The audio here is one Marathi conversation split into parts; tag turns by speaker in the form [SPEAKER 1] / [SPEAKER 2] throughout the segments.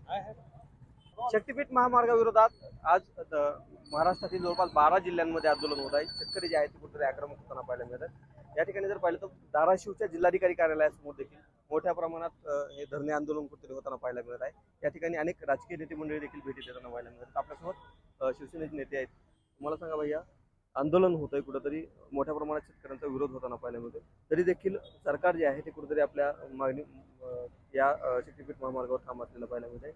[SPEAKER 1] शक्तीपीठ महामार्गाविरोधात आज महाराष्ट्रातील जवळपास 12 जिल्ह्यांमध्ये आंदोलन होत आहे। शेतकरी जे आहेत ते कुठेतरी आक्रमक होताना पाहायला मिळतात। या ठिकाणी जर पाहिलं तर धाराशिवच्या जिल्हाधिकारी कार्यालयासमोर देखील मोठ्या प्रमाणात हे धरणे आंदोलन कुठेतरी होताना पाहायला मिळत आहे। या ठिकाणी अनेक राजकीय नेते मंडळी देखील भेटी देताना पाहायला मिळतात। आपल्यासोबत शिवसेनेचे नेते आहेत। मला सांगा भैया, आंदोलन होतंय कुठेतरी मोठ्या प्रमाणात शेतकऱ्यांचा विरोध होताना पाहायला मिळतो, तरी देखील सरकार जे आहे ते कुठेतरी आपल्या मागणी या शक्तीपीठ महामार्गावर ठाम असलेलं पाहायला मिळत आहे।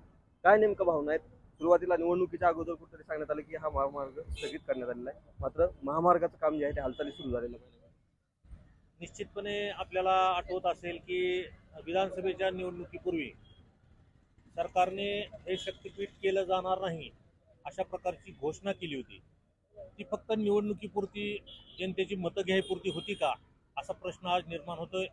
[SPEAKER 1] काय नेमकं भावना आहेत? सुरुवातीला निवडणुकीच्या अगोदर कुठेतरी सांगण्यात आलं की हा महामार्ग स्थगित करण्यात आलेला आहे, मात्र महामार्गाचं काम जे आहे ते हालचाली सुरू झालेलं आहे।
[SPEAKER 2] निश्चितपणे आपल्याला आठवत असेल की विधानसभेच्या निवडणुकीपूर्वी सरकारने हे शक्तीपीठ केलं जाणार नाही अशा प्रकारची घोषणा केली होती। ती फक्त निवडणुकीपुरती जनतेची मतं घ्यायपुरती होती का, असा प्रश्न आज निर्माण होतोय।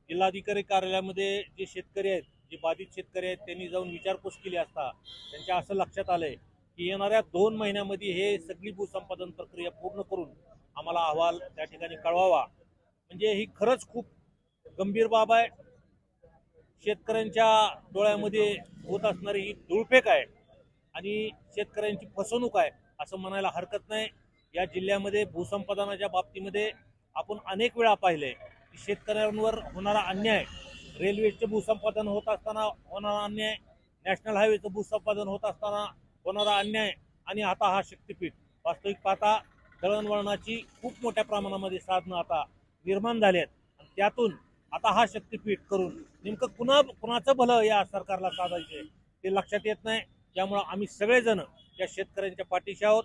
[SPEAKER 2] जिल्हाधिकारी कार्यालयामध्ये जे शेतकरी आहेत, जे बाधित शेतकरी आहेत, त्यांनी जाऊन विचारपूस केली असता त्यांच्या असं लक्षात आलंय की येणाऱ्या 2 महिन्यामध्ये हे सगळी भूसंपादन प्रक्रिया पूर्ण करून आम्हाला अहवाल त्या ठिकाणी कळवावा। म्हणजे ही खरंच खूप गंभीर बाब आहे। शेतकऱ्यांच्या डोळ्यामध्ये होत असणारी ही धुळफेक आहे आणि शेतकऱ्यांची फसवणूक आहे असं म्हणायला हरकत नाही। या जिल्ह्यामध्ये भूसंपादनाच्या बाबतीमध्ये आपण अनेक वेळा पाहिले की शेतकऱ्यांवर होणारा अन्याय, रेल्वेचे भूसंपादन होत असताना होणारा अन्याय, नॅशनल हायवेचं भूसंपादन होत असताना होणारा अन्याय, आणि आता हा शक्तीपीठ। वास्तविक पाहता दळणवळणाची खूप मोठ्या प्रमाणामध्ये साधनं आता निर्माण झाली आहेत आणि त्यातून आता हा शक्तीपीठ करून नेमकं कुणाचं भलं या सरकारला साधायचे ते लक्षात येत नाही। त्यामुळे आम्ही सगळेजण या शेतकऱ्यांच्या पाठीशी आहोत।